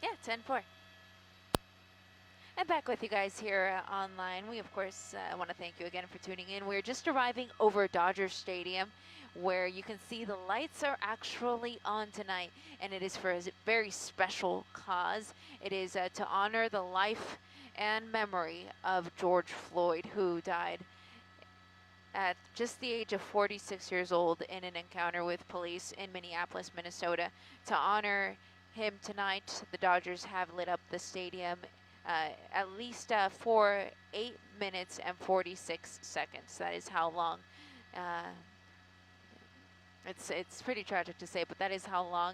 Yeah, 10-4. And back with you guys here online. We, of course, want to thank you again for tuning in. We're just arriving over Dodger Stadium, where you can see the lights are actually on tonight, and it is for a very special cause. It is to honor the life and memory of George Floyd, who died at just the age of 46 years old in an encounter with police in Minneapolis, Minnesota. To honor him tonight, the Dodgers have lit up the stadium at least for 8 minutes and 46 seconds. That is how long. Uh, it's pretty tragic to say, but that is how long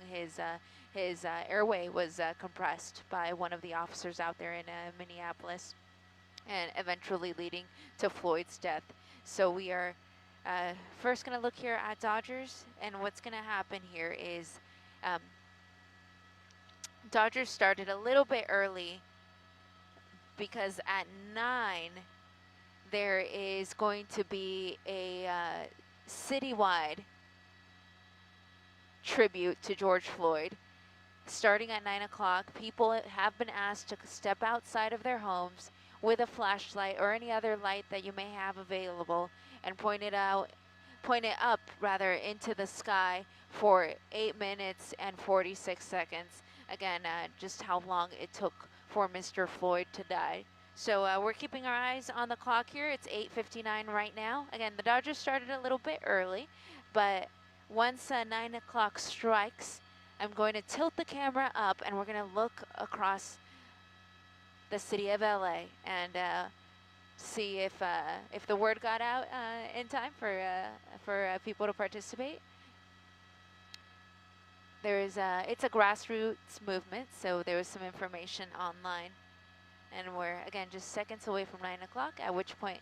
his airway was compressed by one of the officers out there in Minneapolis, and eventually leading to Floyd's death. So we are first going to look here at Dodgers, and what's going to happen here is um, Dodgers started a little bit early because at 9 there is going to be a citywide tribute to George Floyd. Starting at 9 o'clock, people have been asked to step outside of their homes with a flashlight or any other light that you may have available and point it up rather into the sky for 8 minutes and 46 seconds. Again, just how long it took for Mr. Floyd to die. So we're keeping our eyes on the clock here. It's 8:59 right now. Again, the Dodgers started a little bit early, but once 9 o'clock strikes, I'm going to tilt the camera up and we're going to look across the city of LA and see if the word got out in time for people to participate. It's a grassroots movement, so there was some information online, and we're again just seconds away from 9 o'clock. At which point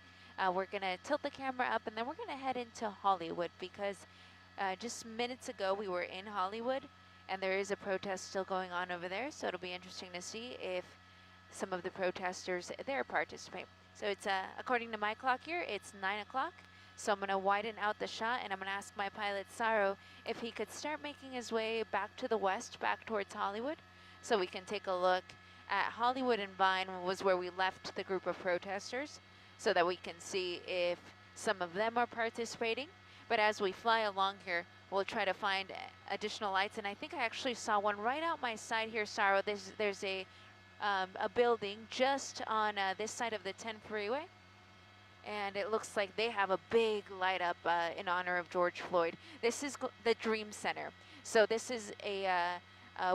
we're gonna tilt the camera up, and then we're gonna head into Hollywood because just minutes ago we were in Hollywood, and there is a protest still going on over there. So it'll be interesting to see if some of the protesters there participate. So it's according to my clock here, it's 9 o'clock. So I'm going to widen out the shot, and I'm going to ask my pilot, Saro, if he could start making his way back to the west, back towards Hollywood, so we can take a look at Hollywood and Vine was where we left the group of protesters, so that we can see if some of them are participating. But as we fly along here, we'll try to find additional lights, and I think I actually saw one right out my side here, Saro. There's a building just on this side of the 10 freeway, and it looks like they have a big light up in honor of George Floyd. This is the Dream Center. So this is a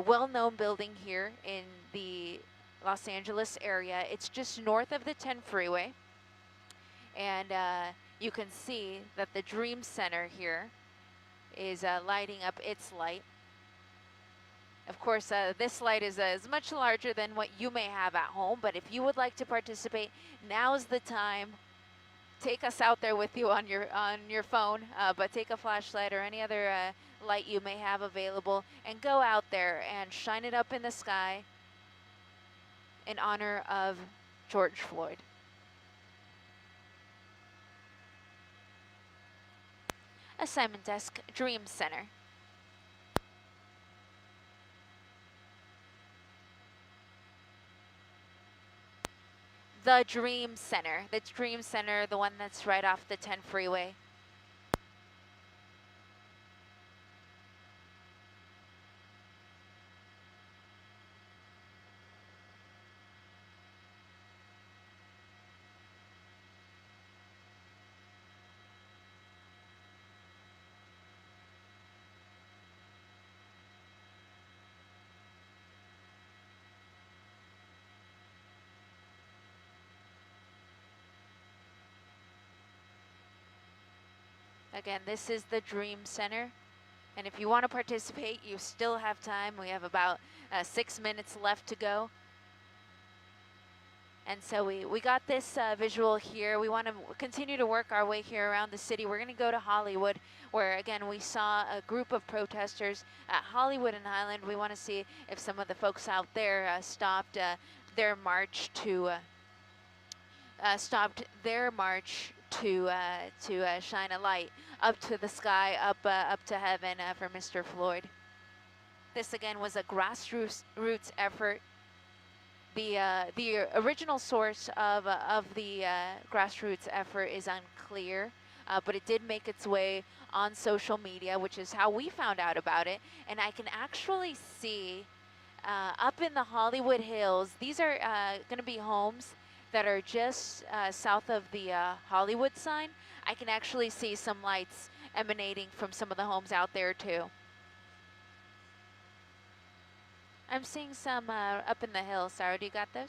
well-known building here in the Los Angeles area. It's just north of the 10 freeway, and you can see that the Dream Center here is lighting up its light. Of course, this light is much larger than what you may have at home, but if you would like to participate, now's the time. Take us out there with you on your phone, but take a flashlight or any other light you may have available and go out there and shine it up in the sky in honor of George Floyd. Assignment Desk, Dream Center. The Dream Center. The Dream Center, the one that's right off the 10 freeway. Again, this is the Dream Center. And if you want to participate, you still have time. We have about 6 minutes left to go. And so we got this visual here. We want to continue to work our way here around the city. We're going to go to Hollywood, where, again, we saw a group of protesters at Hollywood and Highland. We want to see if some of the folks out there stopped their march to shine a light up to the sky, up to heaven for Mr. Floyd. This again was a grassroots effort. The original source of the grassroots effort is unclear, but it did make its way on social media, which is how we found out about it. And I can actually see up in the Hollywood Hills, these are going to be homes that are just south of the Hollywood sign. I can actually see some lights emanating from some of the homes out there too. I'm seeing some up in the hills. Sarah, do you got those?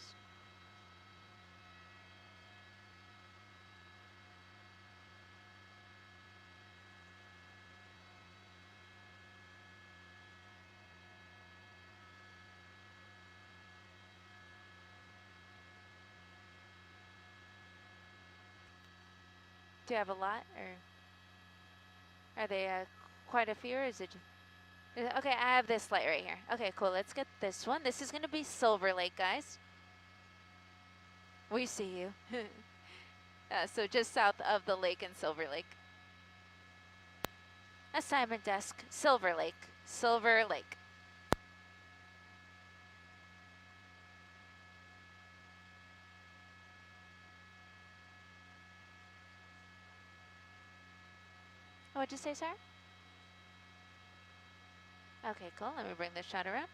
Do you have a lot, or are they quite a few, or is it? Okay, I have this light right here. Okay, cool. Let's get this one. This is going to be Silver Lake, guys. We see you. So just south of the lake in Silver Lake. Assignment desk, Silver Lake. Silver Lake. What'd you say, sir? Okay, cool. Let me bring this shot around.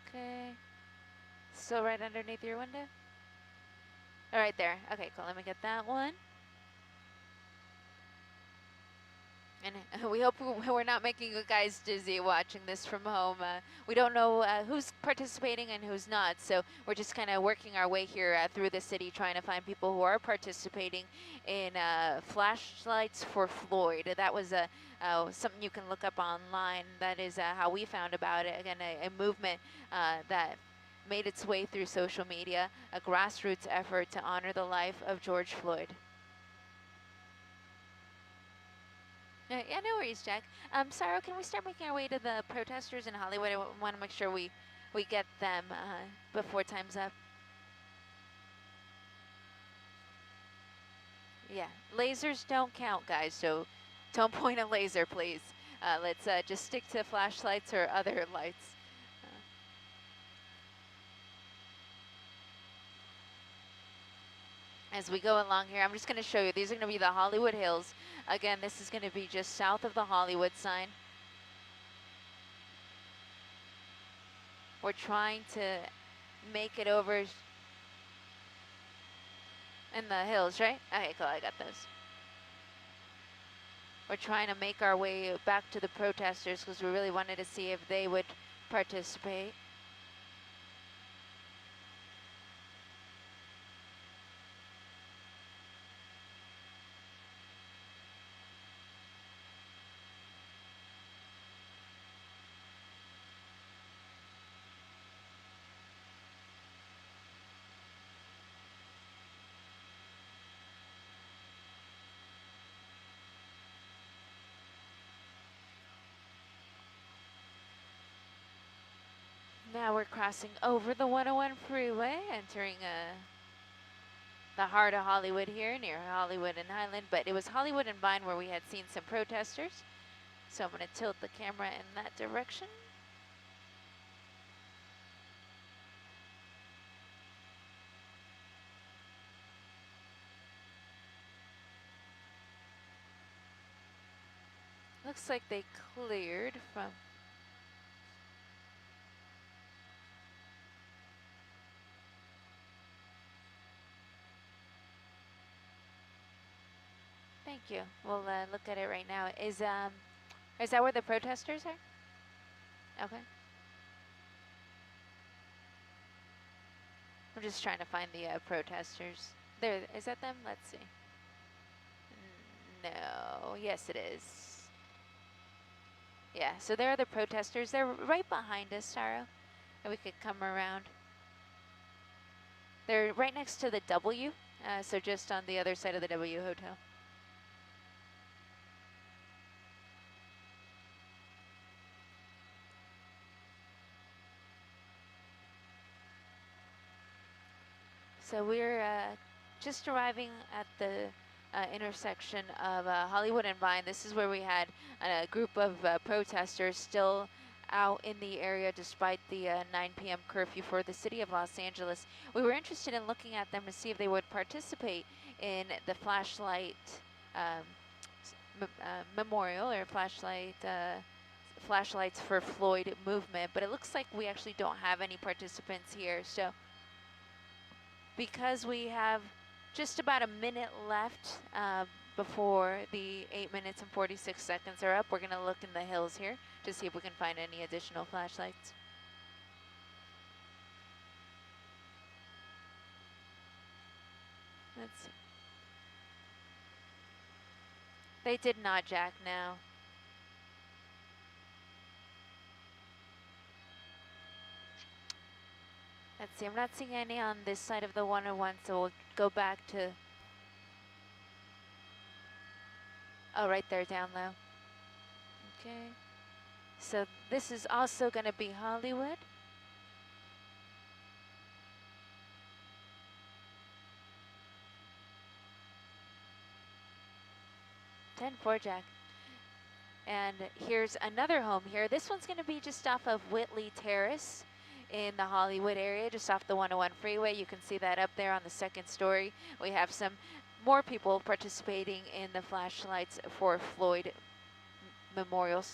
Okay. Still right underneath your window? All right, there. Okay, cool. Let me get that one. And we hope we're not making you guys dizzy watching this from home. We don't know who's participating and who's not, so we're just kind of working our way here through the city, trying to find people who are participating in flashlights for Floyd. That was something you can look up online. That is how we found about it. Again, a movement that made its way through social media, a grassroots effort to honor the life of George Floyd. Yeah, no worries, Jack. Sarah, can we start making our way to the protesters in Hollywood? I want to make sure we get them before time's up. Yeah, lasers don't count, guys, so don't point a laser, please. Let's just stick to flashlights or other lights. As we go along here, I'm just going to show you. These are going to be the Hollywood Hills. Again, this is going to be just south of the Hollywood sign. We're trying to make it over in the hills, right? Okay, cool, I got those. We're trying to make our way back to the protesters because we really wanted to see if they would participate. Now we're crossing over the 101 freeway, entering the heart of Hollywood here, near Hollywood and Highland, but it was Hollywood and Vine where we had seen some protesters. So I'm going to tilt the camera in that direction. Looks like they cleared from... Thank you. We'll look at it right now. Is that where the protesters are? Okay. I'm just trying to find the protesters. There, is that them? Let's see. No, yes it is. Yeah, so there are the protesters. They're right behind us, Sarah. And we could come around. They're right next to the W, so just on the other side of the W Hotel. So we're just arriving at the intersection of Hollywood and Vine. This is where we had a group of protesters still out in the area despite the 9 p.m. curfew for the city of Los Angeles. We were interested in looking at them to see if they would participate in the flashlight memorial or flashlights for Floyd movement, but it looks like we actually don't have any participants here. So because we have just about a minute left before the 8 minutes and 46 seconds are up, we're gonna look in the hills here to see if we can find any additional flashlights. Let's see. They did not, Jack, now. Let's see, I'm not seeing any on this side of the 101, so we'll go back to, oh, right there, down low. Okay, so this is also gonna be Hollywood. 10-4, Jack. And here's another home here. This one's gonna be just off of Whitley Terrace in the Hollywood area, just off the 101 freeway. You can see that up there on the second story. We have some more people participating in the flashlights for Floyd memorial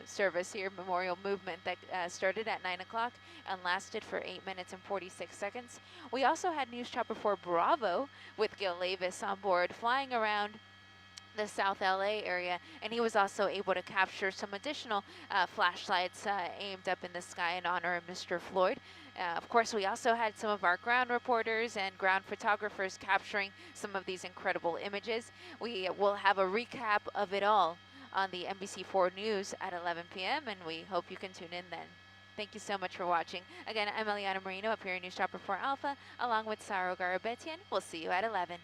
service here, memorial movement that started at 9 o'clock and lasted for 8 minutes and 46 seconds. We also had News Chopper 4 Bravo with Gil Levis on board, flying around the South LA area, and he was also able to capture some additional flashlights aimed up in the sky in honor of Mr. Floyd. Of course, we also had some of our ground reporters and ground photographers capturing some of these incredible images. We will have a recap of it all on the NBC4 News at 11 p.m., and we hope you can tune in then. Thank you so much for watching. Again, I'm Eliana Marino up here in News Chopper 4 Alpha, along with Saro Garabetian. We'll see you at 11.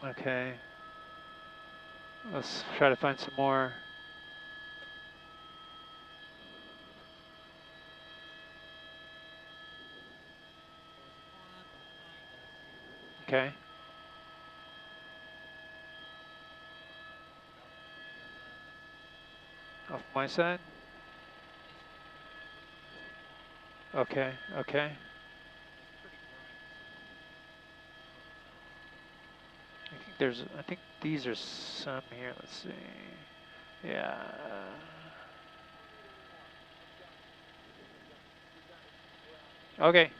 Okay, let's try to find some more. Okay. Off my side. Okay, okay. I think these are some here, let's see. Yeah. Okay.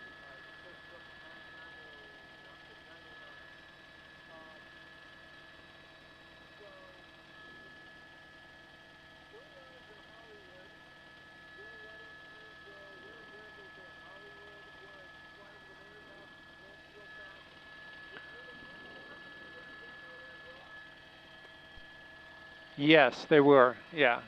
Yes, they were, yeah.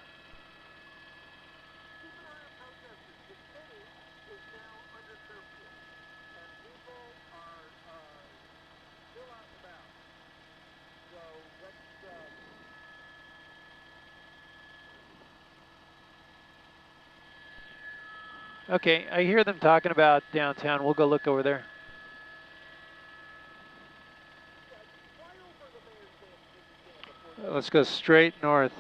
Okay, I hear them talking about downtown. We'll go look over there. Let's go straight north.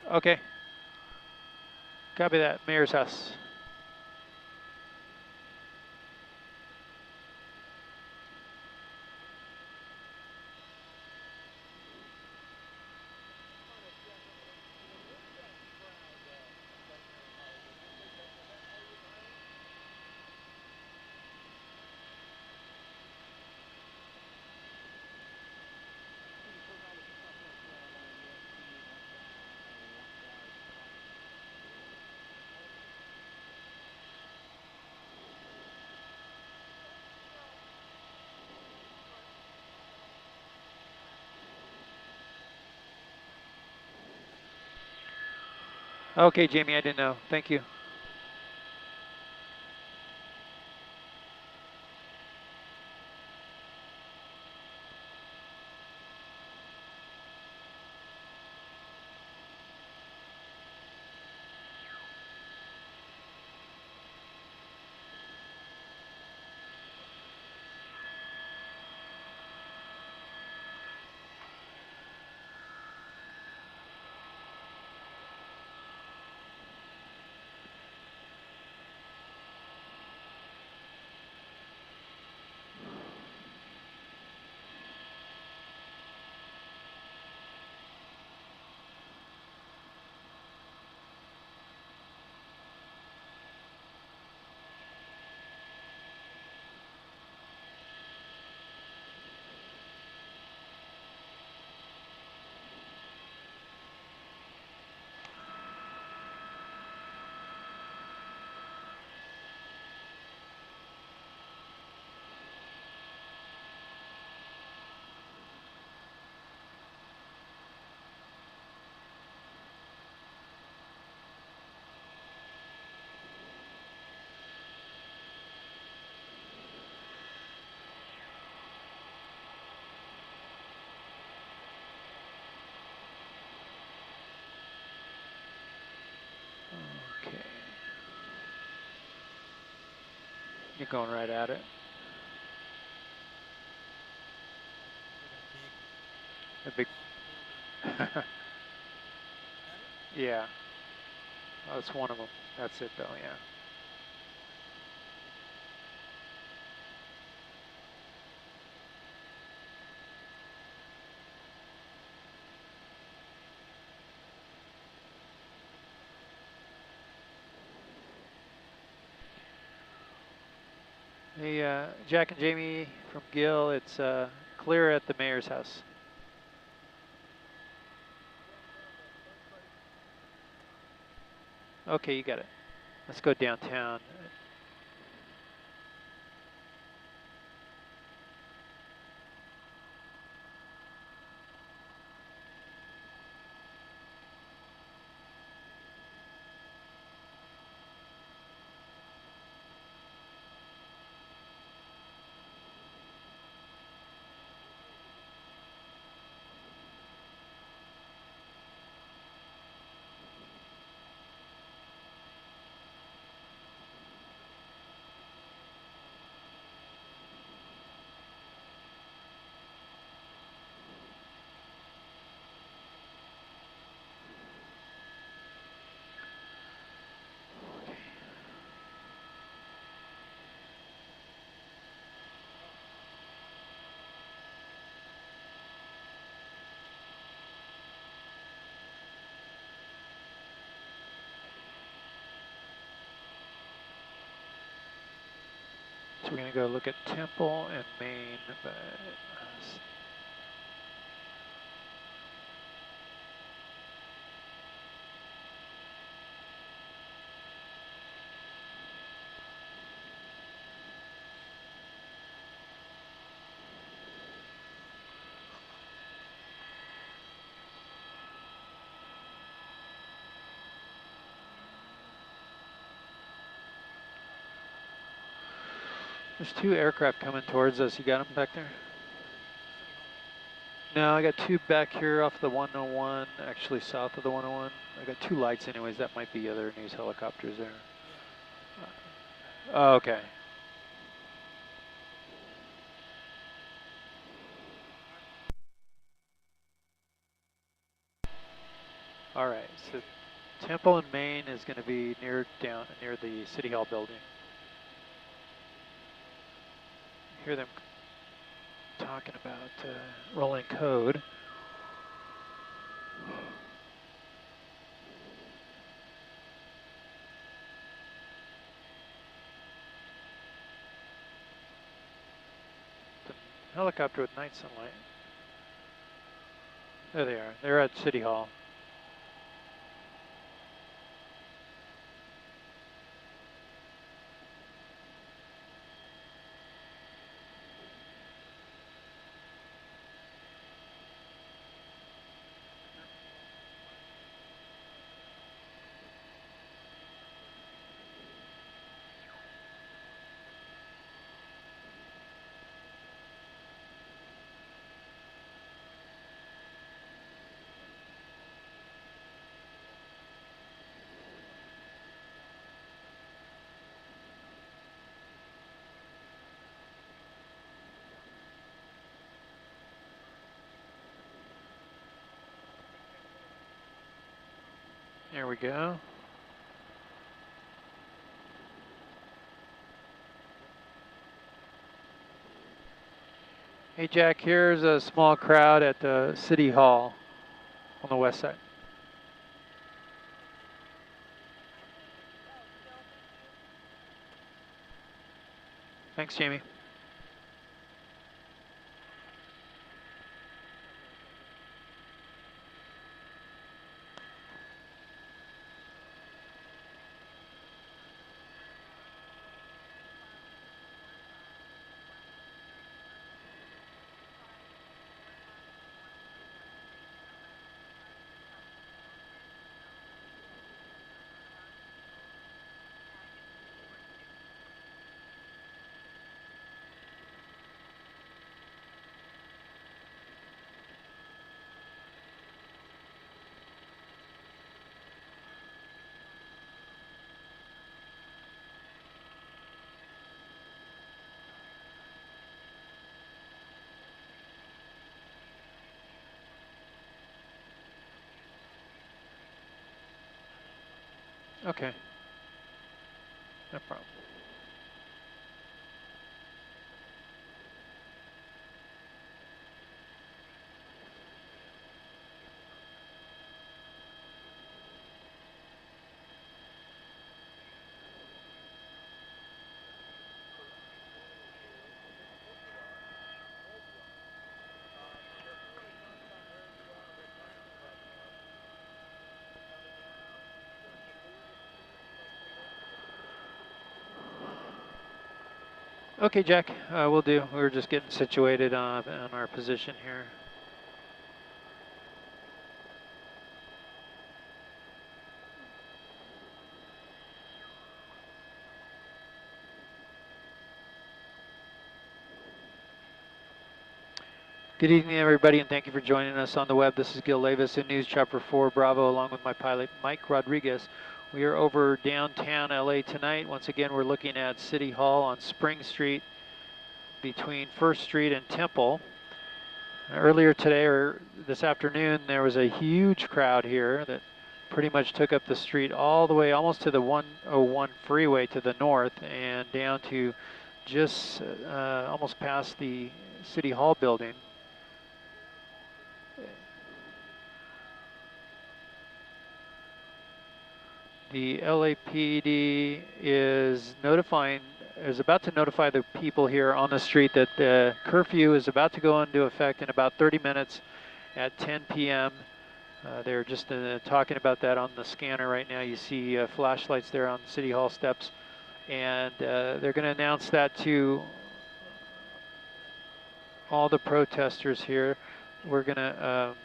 Okay. Copy that. Mayor's house. Okay, Jamie, I didn't know. Thank you. Okay. You're going right at it. A big. Yeah. Oh, that's one of them. That's it, though. Yeah. Hey, Jack and Jamie from Gill. It's clear at the mayor's house. Okay, you got it. Let's go downtown. So we're going to go look at Temple and Main, but there's two aircraft coming towards us. You got them back there? No, I got two back here off the 101, actually south of the 101. I got two lights anyways. That might be other news helicopters there. Oh, okay. so Temple and Main is going to be near the City Hall building. Hear them talking about rolling code. The helicopter with night sunlight. There they are. They're at City Hall. There we go. Hey Jack, here's a small crowd at the City Hall on the west side. Thanks, Jamie. Okay. No problem. Okay, Jack, we'll do. We were just getting situated on our position here. Good evening, everybody, and thank you for joining us on the web. This is Gil Levis in News Chopper 4 Bravo, along with my pilot, Mike Rodriguez. We are over downtown LA tonight. Once again, we're looking at City Hall on Spring Street between First Street and Temple. Earlier today, or this afternoon, there was a huge crowd here that pretty much took up the street all the way almost to the 101 freeway to the north and down to just almost past the City Hall building. The LAPD is about to notify the people here on the street that the curfew is about to go into effect in about 30 minutes at 10 p.m. They're just talking about that on the scanner right now. You see flashlights there on City Hall steps, and they're going to announce that to all the protesters here. We're going to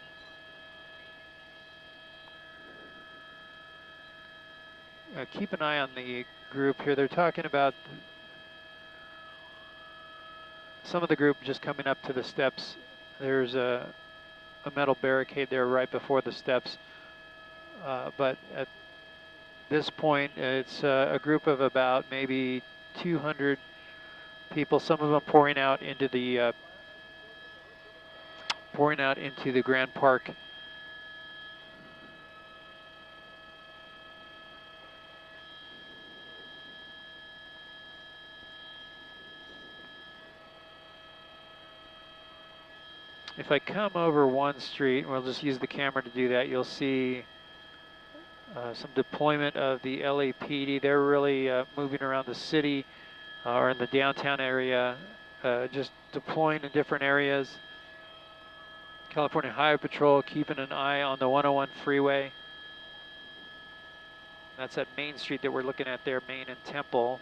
keep an eye on the group here. They're talking about some of the group just coming up to the steps. There's a metal barricade there right before the steps. But at this point, it's a group of about maybe 200 people, some of them pouring out into the Grand Park If I come over one street, and we'll just use the camera to do that, you'll see some deployment of the LAPD. They're really moving around the city or in the downtown area, just deploying in different areas. California Highway Patrol keeping an eye on the 101 freeway. That's that Main Street that we're looking at there, Main and Temple.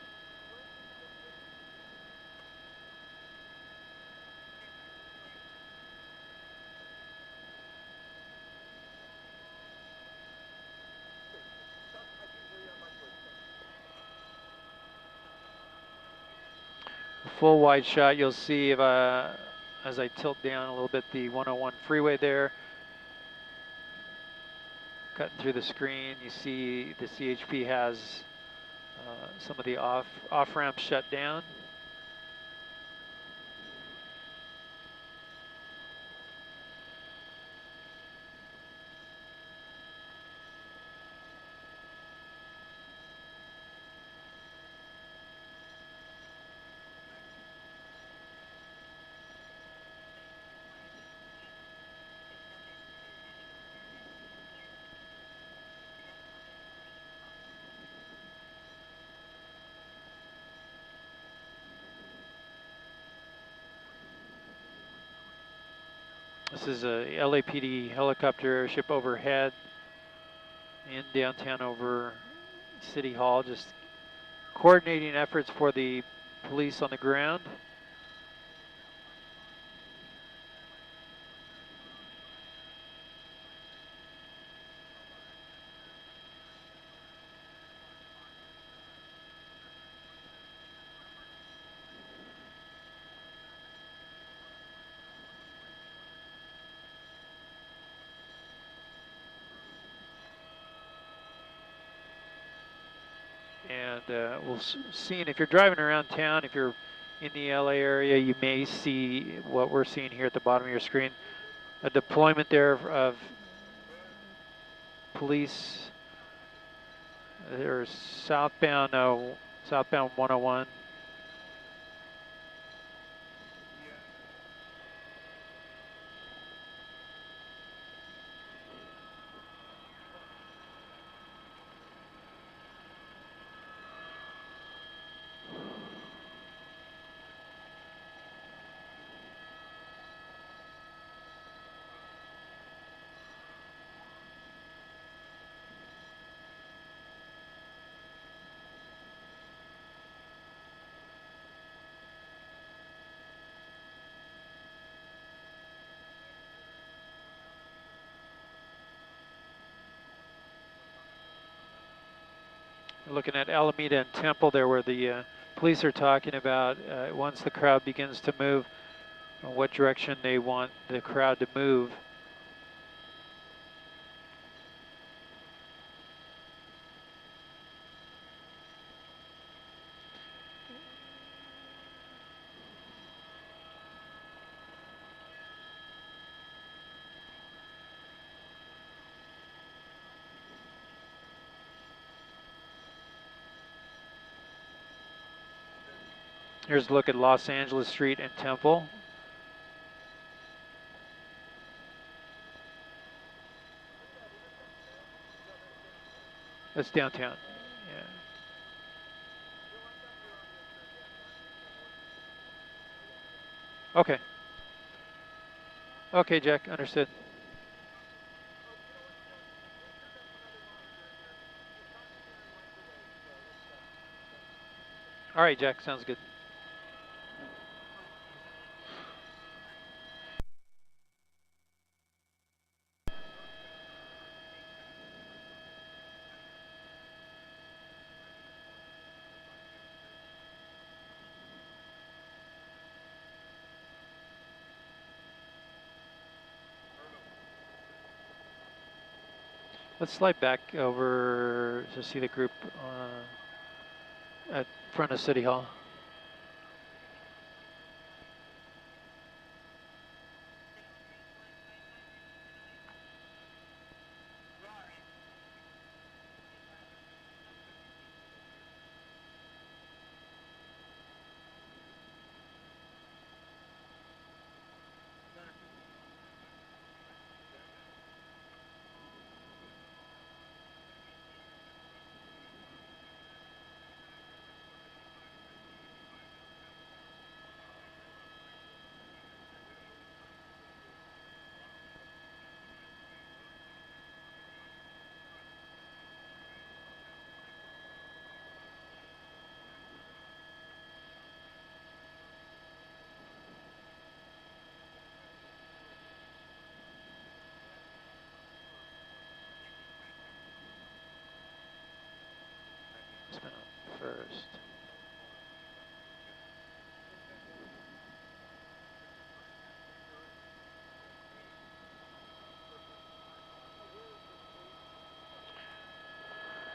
Full wide shot, you'll see if as I tilt down a little bit the 101 freeway there, cutting through the screen, you see the CHP has some of the off ramps shut down. This is a LAPD helicopter airship overhead in downtown over City Hall, just coordinating efforts for the police on the ground. And we'll see, if you're driving around town, if you're in the LA area, you may see what we're seeing here at the bottom of your screen, a deployment there of police. There's southbound 101. Looking at Alameda and Temple there, where the police are talking about once the crowd begins to move, what direction they want the crowd to move. Here's a look at Los Angeles Street and Temple. That's downtown. Yeah. Okay. Okay, Jack, understood. All right, Jack, sounds good. Let's slide back over to see the group at front of City Hall.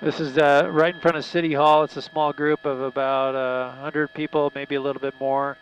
This is right in front of City Hall. It's a small group of about 100 people, maybe a little bit more.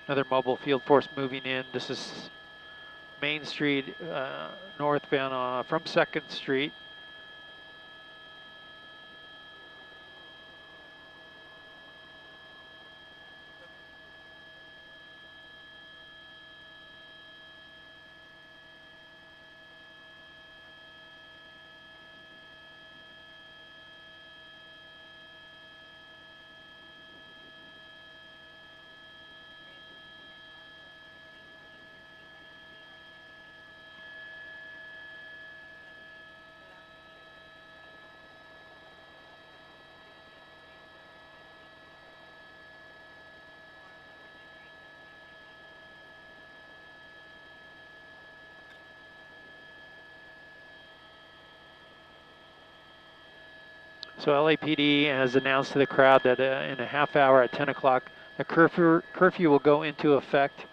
Another mobile field force moving in. This is Main Street, northbound from 2nd Street. So LAPD has announced to the crowd that in a half hour at 10 o'clock, the curfew will go into effect.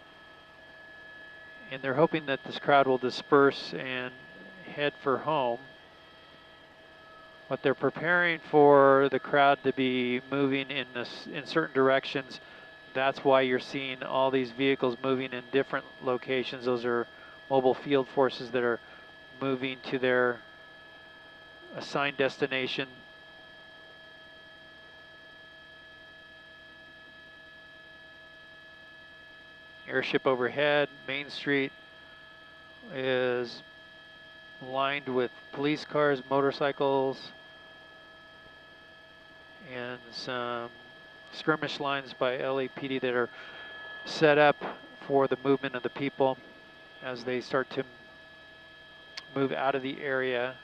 And they're hoping that this crowd will disperse and head for home. But they're preparing for the crowd to be moving in certain directions. That's why you're seeing all these vehicles moving in different locations. Those are mobile field forces that are moving to their assigned destination. Airship overhead. Main Street is lined with police cars, motorcycles, and some skirmish lines by LAPD that are set up for the movement of the people as they start to move out of the area.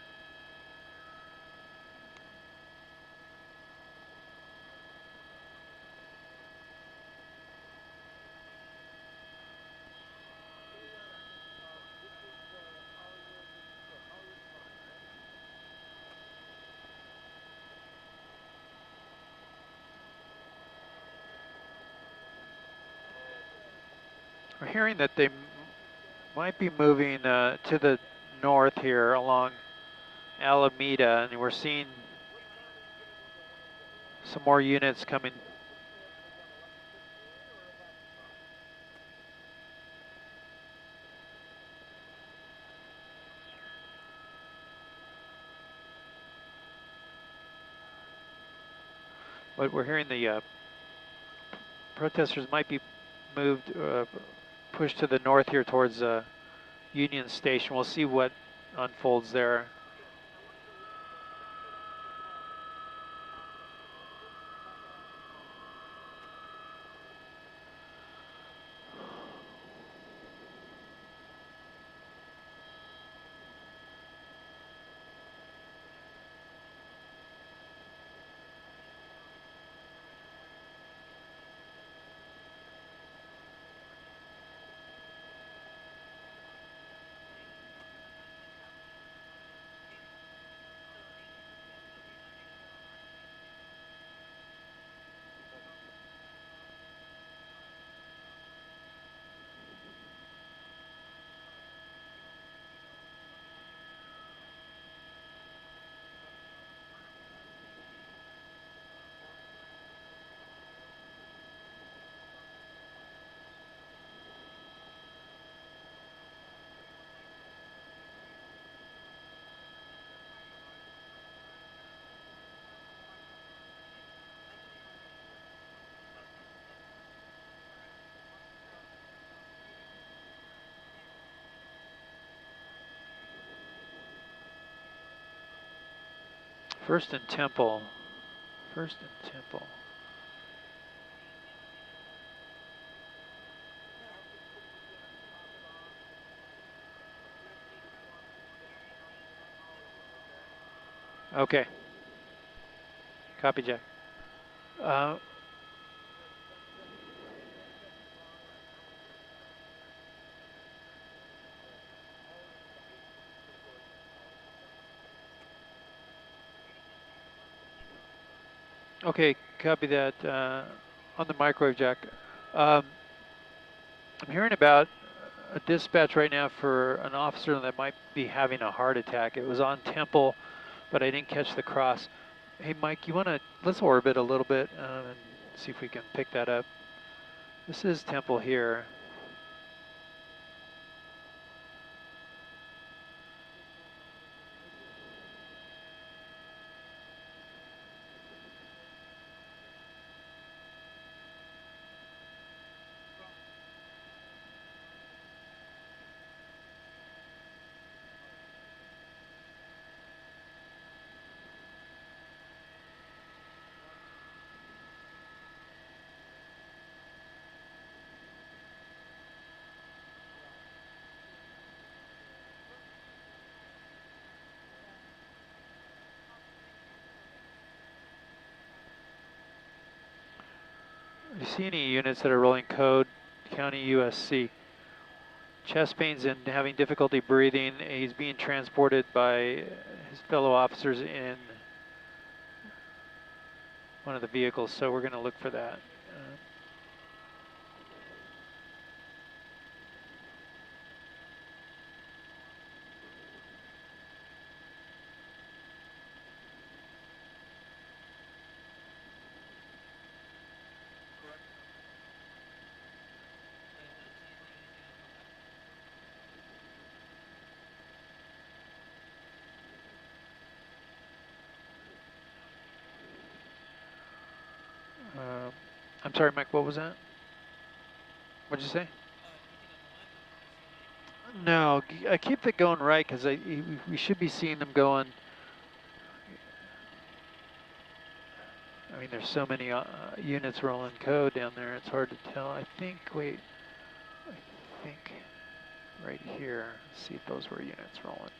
We're hearing that they might be moving to the north here along Alameda, and we're seeing some more units coming. But we're hearing the protesters might be moved, pushed to the north here towards Union Station. We'll see what unfolds there. First and Temple. First and Temple. Okay. Copy, Jack. Okay, copy that on the microwave, Jack. I'm hearing about a dispatch right now for an officer that might be having a heart attack. It was on Temple, but I didn't catch the cross. Hey, Mike, let's orbit a little bit and see if we can pick that up. This is Temple here. Do you see any units that are rolling code, County USC? Chest pains and having difficulty breathing. He's being transported by his fellow officers in one of the vehicles, so we're going to look for that. I'm sorry, Mike, what was that? What'd you say? No, I keep it going right because we should be seeing them going. I mean, there's so many units rolling code down there, it's hard to tell. I think right here, see if those were units rolling.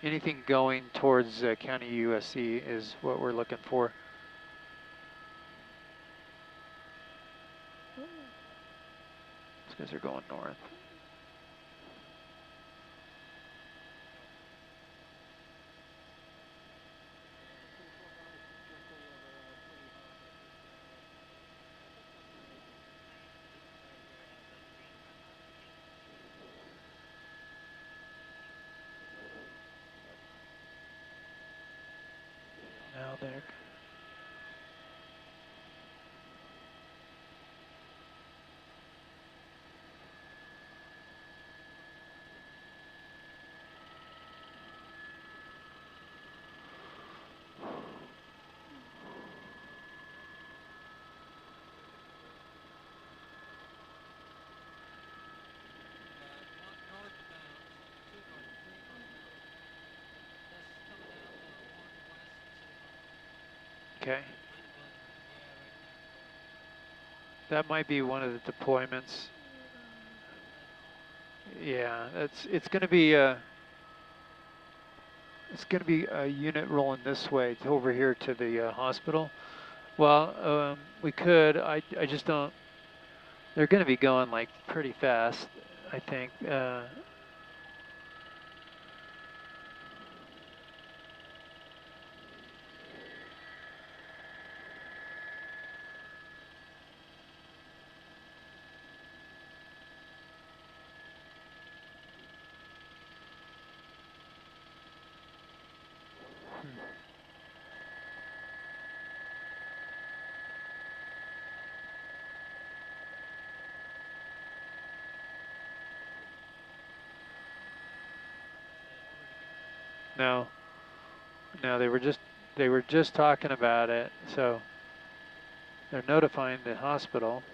Anything going towards County USC is what we're looking for. These guys are going north. Now they're okay. That might be one of the deployments. Yeah, it's going to be a unit rolling this way to over here to the hospital. Well, we could. I just don't. They're going to be going like pretty fast, I think. No, no, they were just talking about it. So they're notifying the hospital.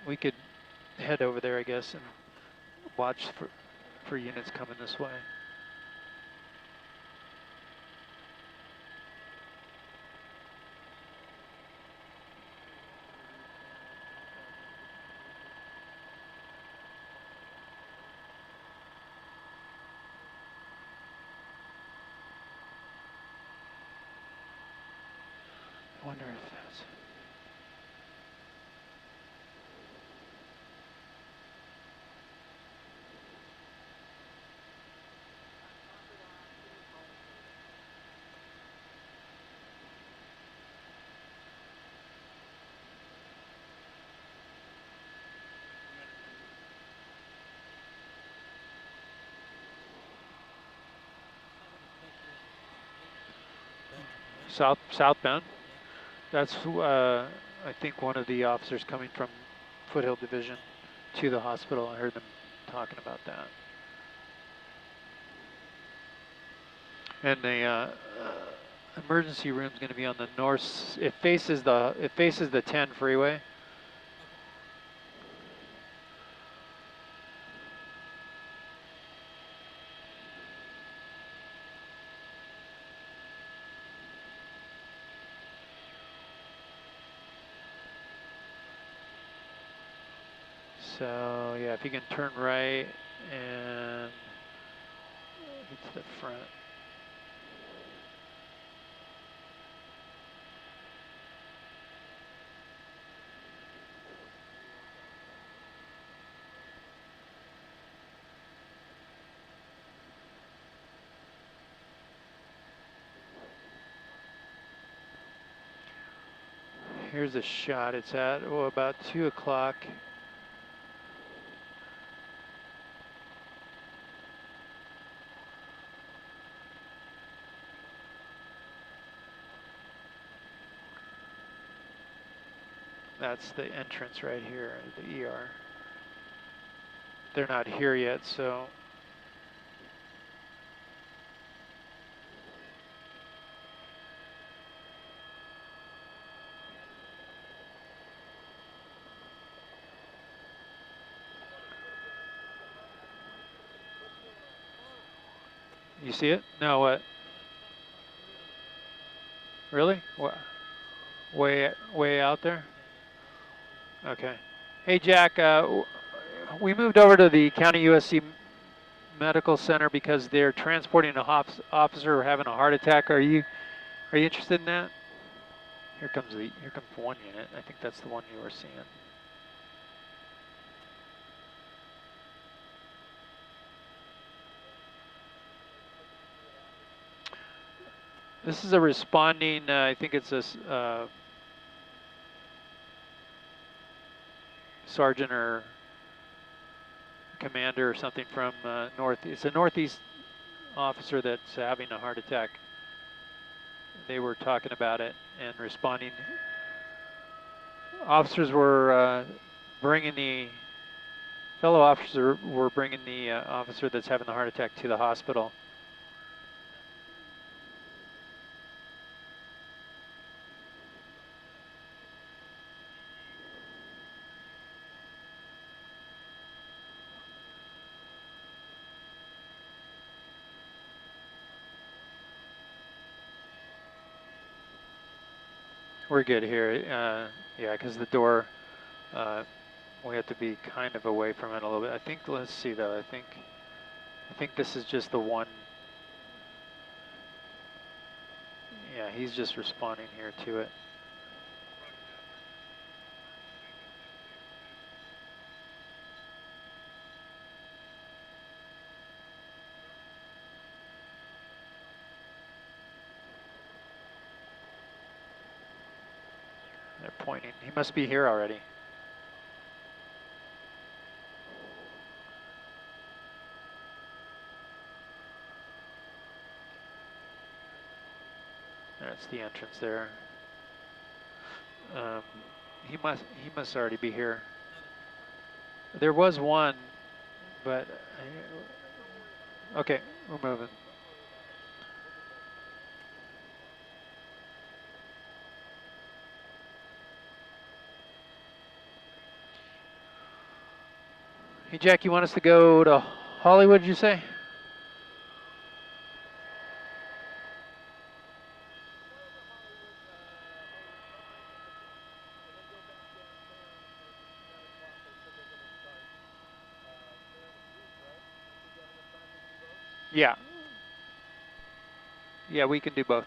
we could head over there, I guess, and watch for units coming this way. I wonder if that's... Southbound. That's I think one of the officers coming from Foothill Division to the hospital. I heard them talking about that. And the emergency room is going to be on the north. It faces the 10 freeway. So yeah, if you can turn right and get to the front. Here's a shot. It's at about 2 o'clock. That's the entrance right here, the ER. They're not here yet, so. You see it? No, what? Really? What? Way out there? Okay. Hey, Jack, we moved over to the County USC Medical Center because they're transporting a officer having a heart attack. Are you interested in that? Here comes one unit. I think that's the one you were seeing. This is a responding, I think it's a sergeant or commander or something from north. It's a northeast officer that's having a heart attack. They were talking about it and responding. Officers were bringing the fellow officer were bringing the officer that's having the heart attack to the hospital. We're good here. Yeah, because the door, we have to be kind of away from it a little bit. I think, let's see though, I think this is just the one. Yeah, he's just responding here to it. They're pointing. He must be here already. That's the entrance there. He must already be here. There was one, but okay, we're moving. Hey, Jack, you want us to go to Hollywood, did you say? Yeah. Yeah, we can do both.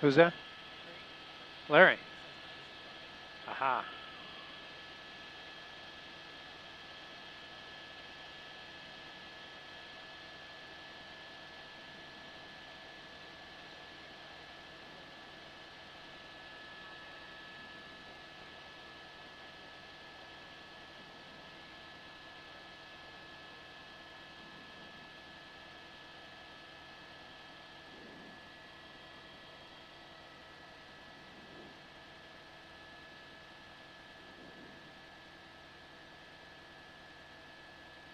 Who's that? Larry. Aha.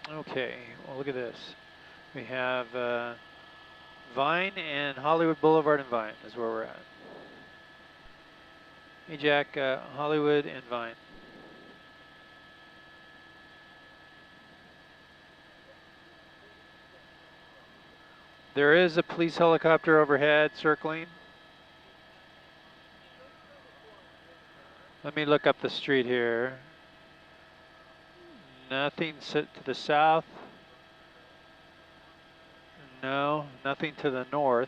Okay, well, look at this. We have Vine and Hollywood Boulevard and Vine is where we're at. Hey, Jack, Hollywood and Vine. There is a police helicopter overhead circling. Let me look up the street here. Nothing to the south. No, nothing to the north.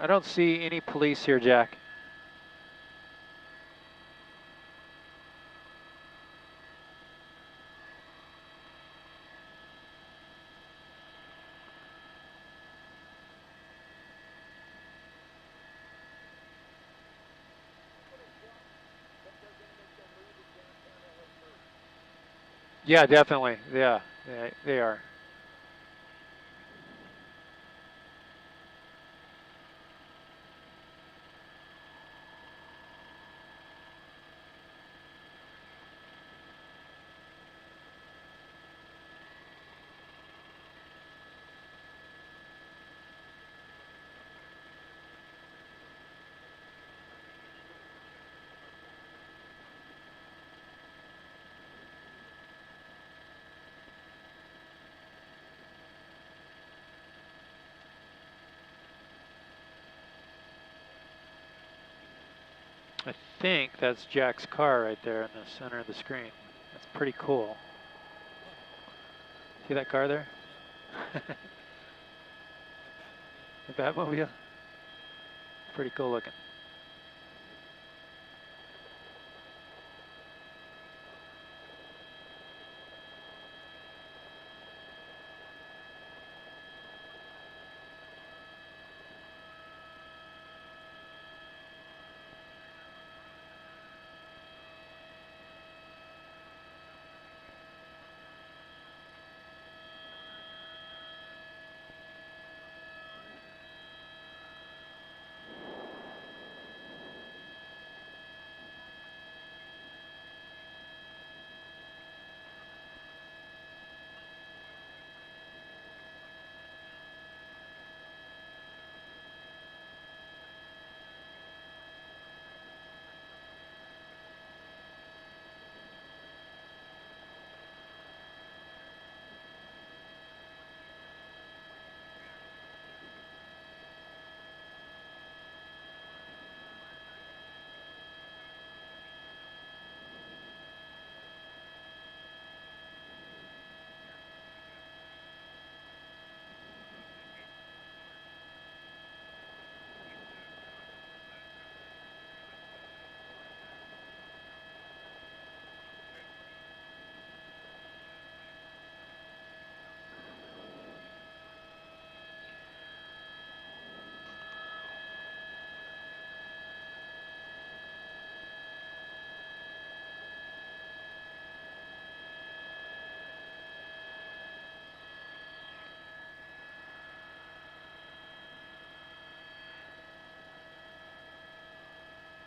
I don't see any police here, Jack. Yeah, definitely. Yeah, they are. I think that's Jack's car right there in the center of the screen. That's pretty cool. See that car there? The Batmobile? Pretty cool looking.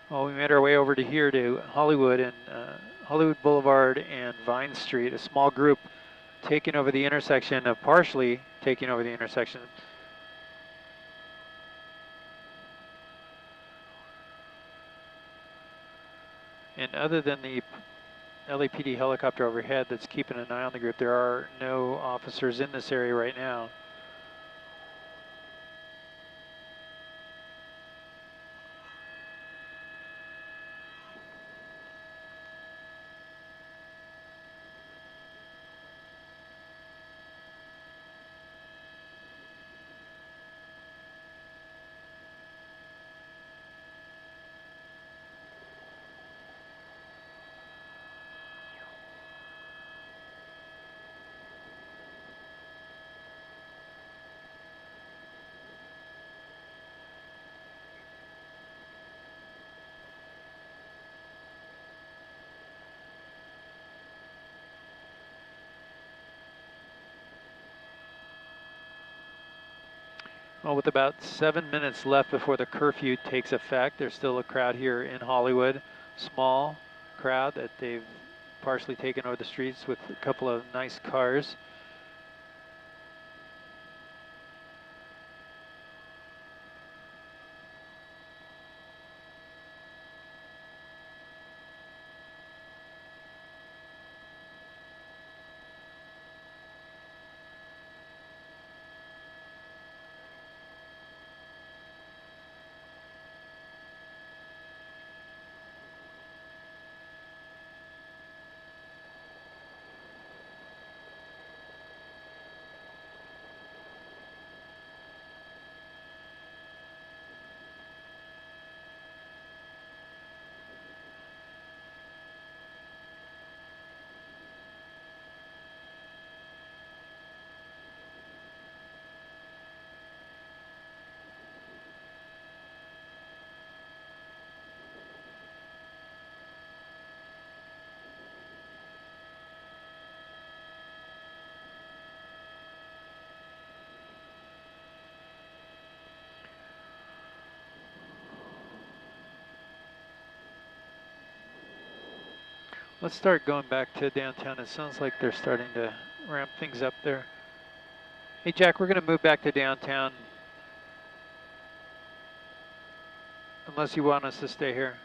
Well, we made our way over to here to Hollywood and Hollywood Boulevard and Vine Street. A small group taking over the intersection, partially taking over the intersection. And other than the LAPD helicopter overhead that's keeping an eye on the group, there are no officers in this area right now. Well, with about 7 minutes left before the curfew takes effect, there's still a crowd here in Hollywood. Small crowd that they've partially taken over the streets with a couple of nice cars. Let's start going back to downtown. It sounds like they're starting to ramp things up there. Hey, Jack, we're going to move back to downtown. Unless you want us to stay here.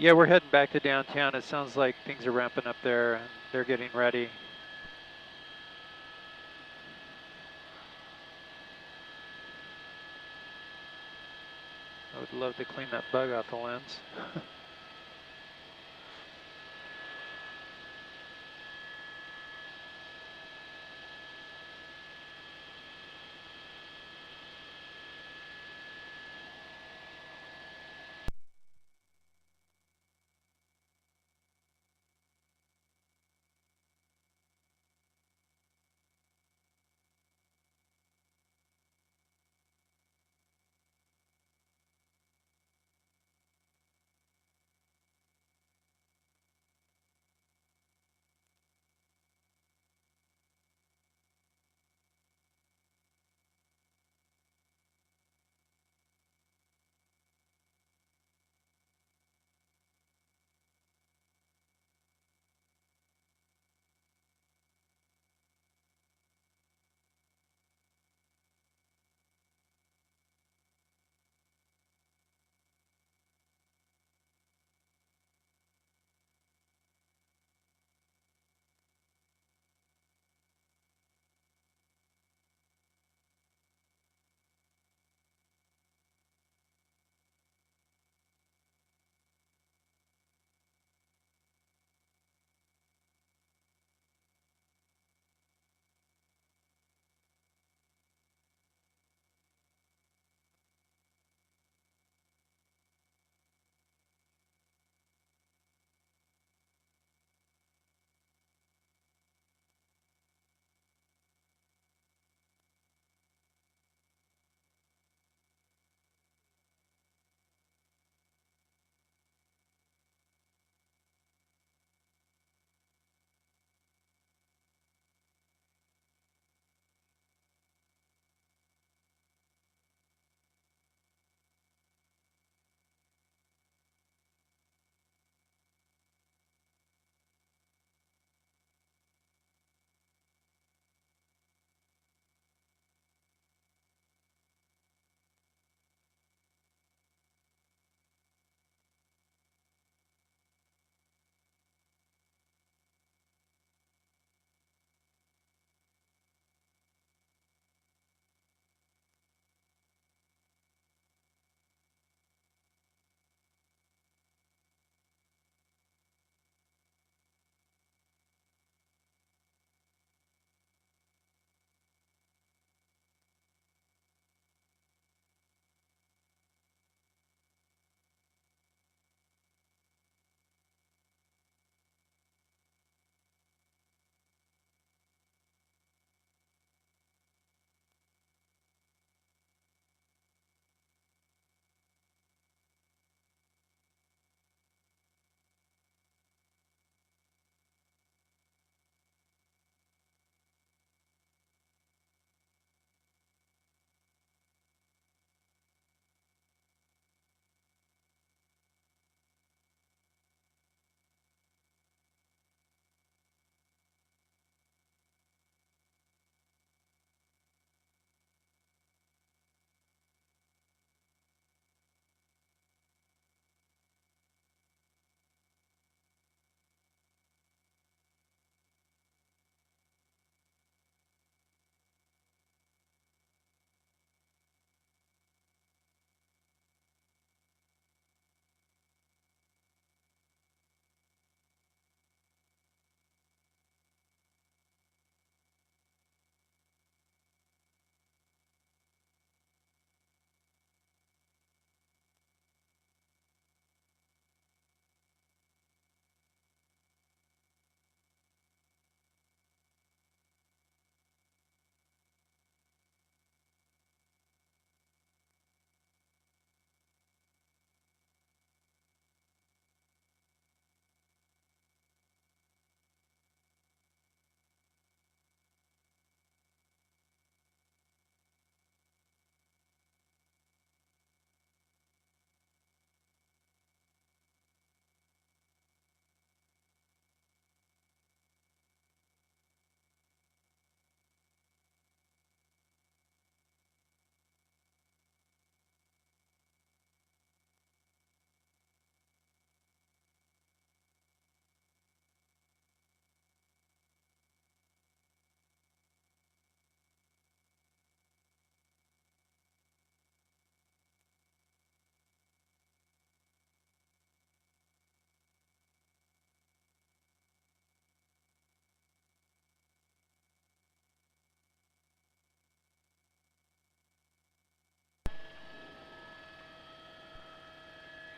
Yeah, we're heading back to downtown. It sounds like things are ramping up there and they're getting ready. I would love to clean that bug off the lens.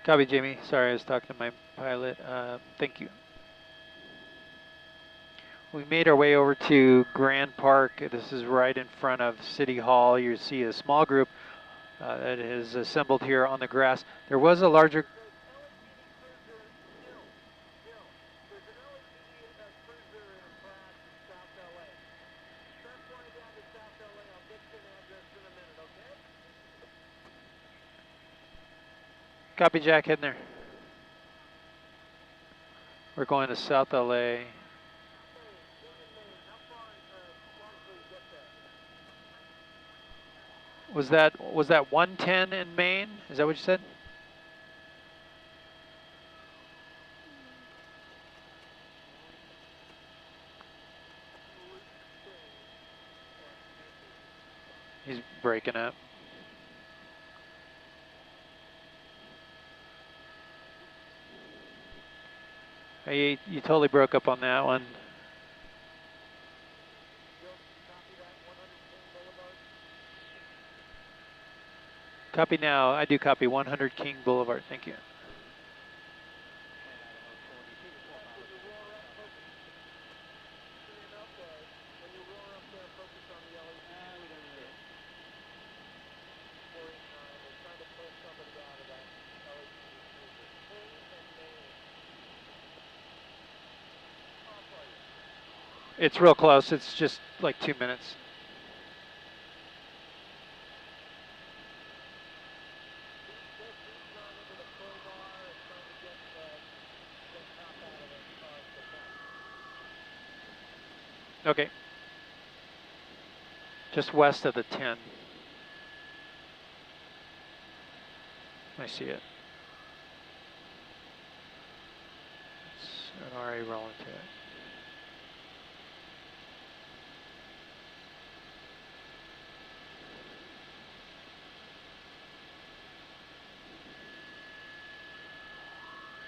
Copy, Jamie. Sorry, I was talking to my pilot. Thank you. We made our way over to Grand Park. This is right in front of City Hall. You see a small group that is assembled here on the grass. There was a larger... Copy, Jack, heading there. We're going to South LA. Was that 110 in Maine? Is that what you said? He's breaking up. Hey, you totally broke up on that one. Copy now. I do copy 100 King Boulevard. Thank you. It's real close. It's just like 2 minutes. Okay. Just west of the 10. I see it. It's an RA rolling to it.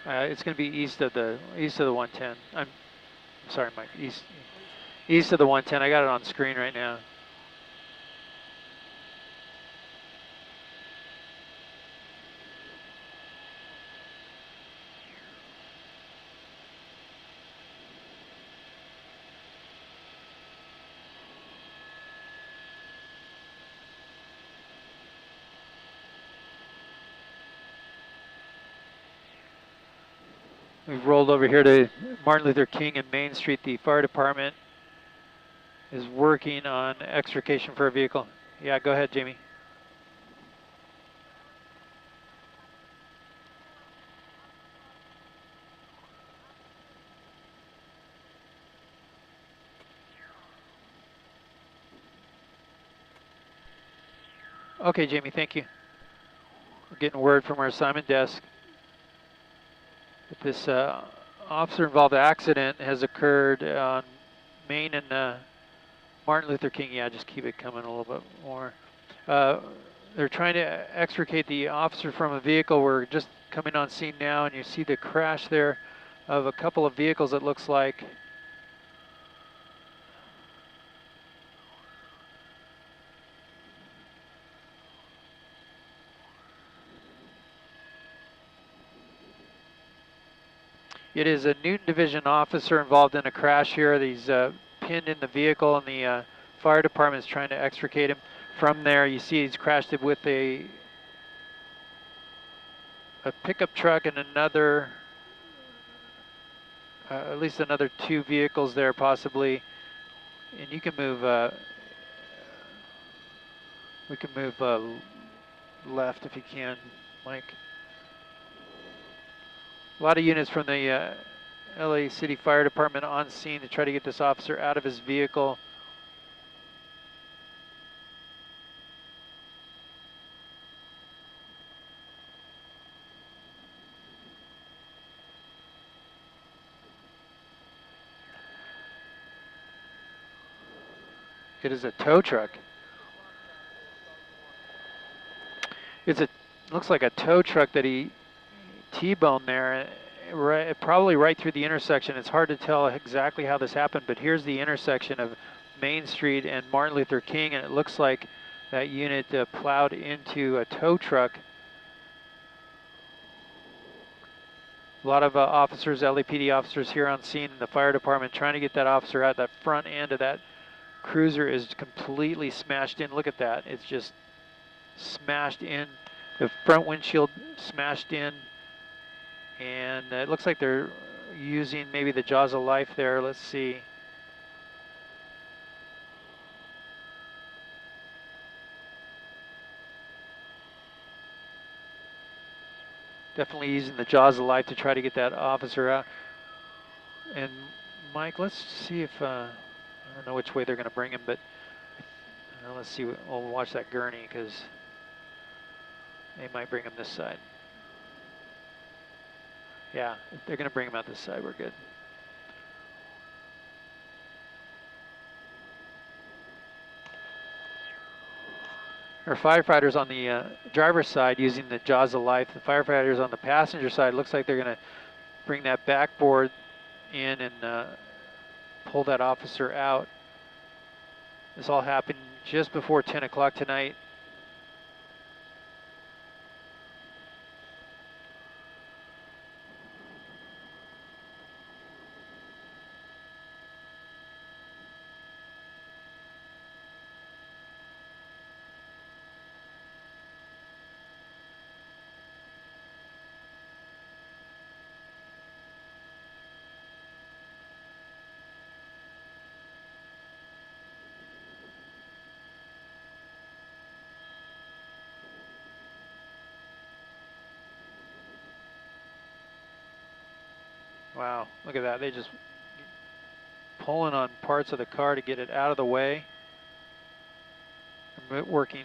It's going to be east of the 110. I'm sorry, Mike. East of the 110. I got it on screen right now. We've rolled over here to Martin Luther King and Main Street. The fire department is working on extrication for a vehicle. Yeah, go ahead, Jamie. Okay, Jamie, thank you. We're getting word from our assignment desk that this officer-involved accident has occurred on Main and Martin Luther King. Yeah, just keep it coming a little bit more. They're trying to extricate the officer from a vehicle. We're just coming on scene now, and you see the crash there of a couple of vehicles, it looks like. It is a Newton Division officer involved in a crash here. He's pinned in the vehicle, and the fire department is trying to extricate him from there. You see he's crashed it with a pickup truck and another, at least another 2 vehicles there possibly. And you can move, we can move left if you can, Mike. A lot of units from the LA City Fire Department on scene to try to get this officer out of his vehicle. It is a tow truck. It looks like a tow truck that he T-boned there, probably right through the intersection. It's hard to tell exactly how this happened, but here's the intersection of Main Street and Martin Luther King, and it looks like that unit plowed into a tow truck. A lot of officers, LAPD officers here on scene in the fire department trying to get that officer out. That front end of that cruiser is completely smashed in. Look at that. It's just smashed in. The front windshield smashed in. And it looks like they're using maybe the jaws of life there. Let's see. Definitely using the jaws of life to try to get that officer out. And Mike, let's see if, I don't know which way they're going to bring him, but let's see. We'll watch that gurney because they might bring him this side. Yeah, if they're going to bring him out this side, we're good. Our firefighters on the driver's side using the jaws of life. The firefighters on the passenger side, looks like they're going to bring that backboard in and pull that officer out. This all happened just before 10 o'clock tonight. Wow, look at that. They just pulling on parts of the car to get it out of the way. Working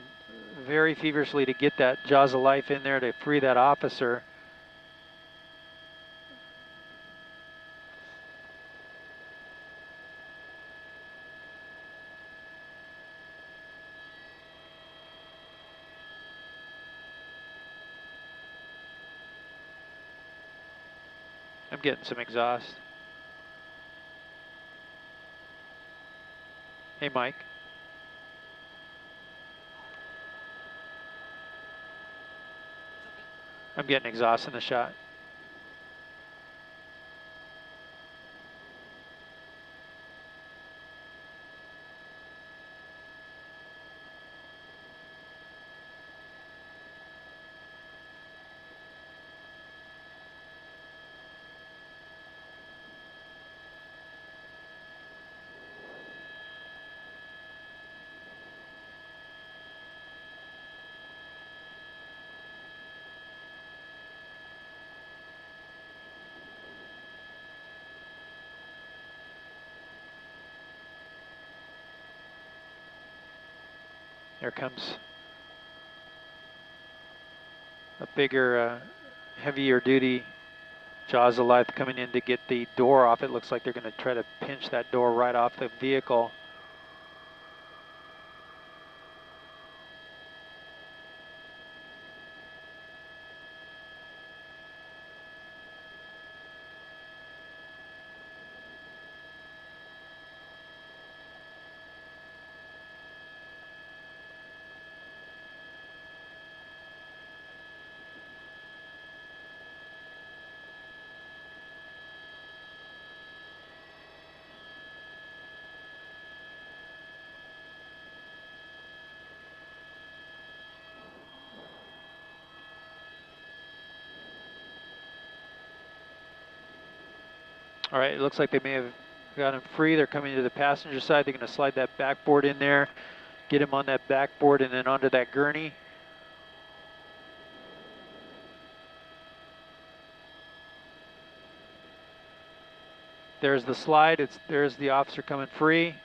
very feverishly to get that jaws of life in there to free that officer. I'm getting some exhaust. Hey, Mike. I'm getting exhaust in the shot. There comes a bigger, heavier duty jaws of life coming in to get the door off. It looks like they're going to try to pinch that door right off the vehicle. All right, it looks like they may have got him free. They're coming to the passenger side. They're going to slide that backboard in there, get him on that backboard and then onto that gurney. There's the slide. There's the officer coming free.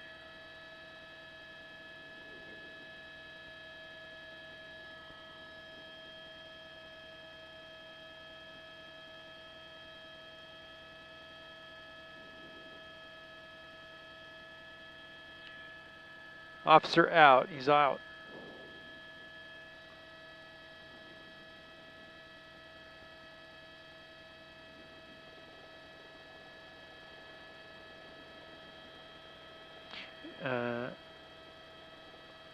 Officer out. He's out.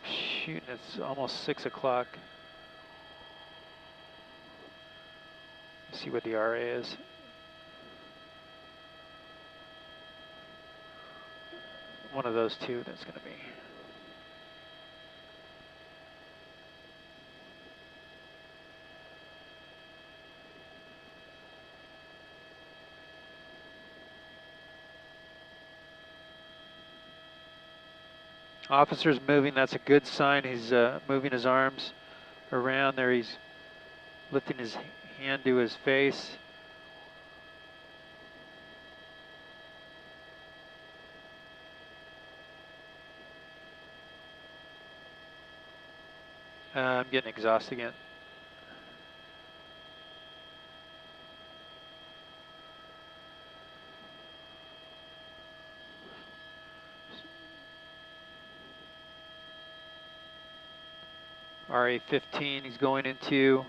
Shoot, it's almost 6 o'clock. See what the RA is. one of those two that's going to be. Officer's moving, that's a good sign. He's moving his arms around there. He's lifting his hand to his face. I'm getting exhausted again. RA-15, he's going into.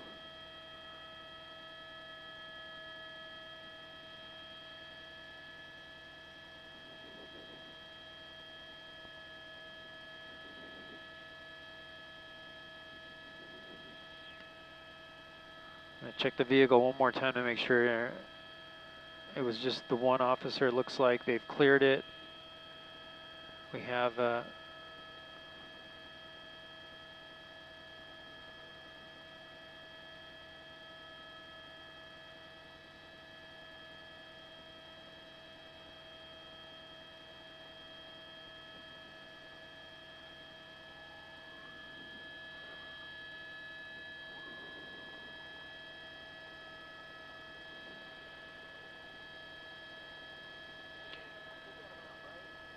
I'm gonna check the vehicle one more time to make sure it was just the one officer. It looks like they've cleared it. We have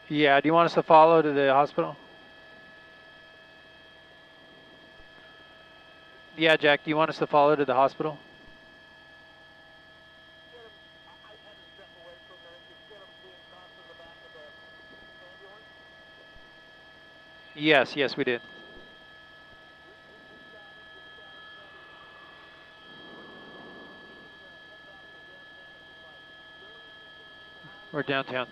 yeah, do you want us to follow to the hospital? Yeah, Jack, do you want us to follow to the hospital? Yes, yes, we did. We're downtown.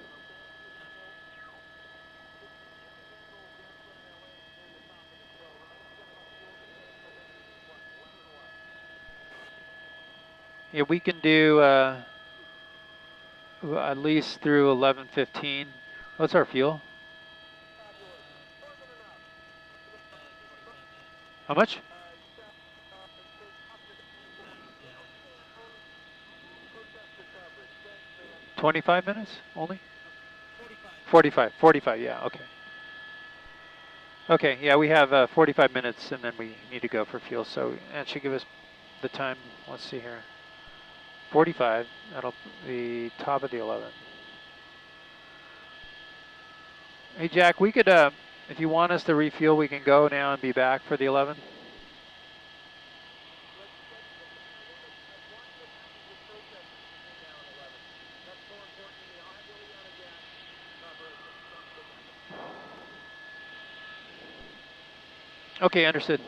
Yeah, we can do at least through 11:15. What's our fuel? How much? 25 minutes only? 45, yeah, okay. Okay, yeah, we have 45 minutes and then we need to go for fuel, so that should give us the time. Let's see here. 45, that'll be top of the 11. Hey Jack, we could, if you want us to refuel, we can go now and be back for the 11. Okay, understood.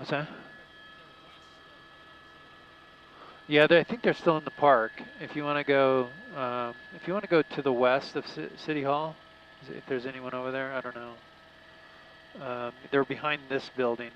What's that? Yeah, I think they're still in the park. If you want to go, to the west of City Hall, if there's anyone over there, I don't know. They're behind this building.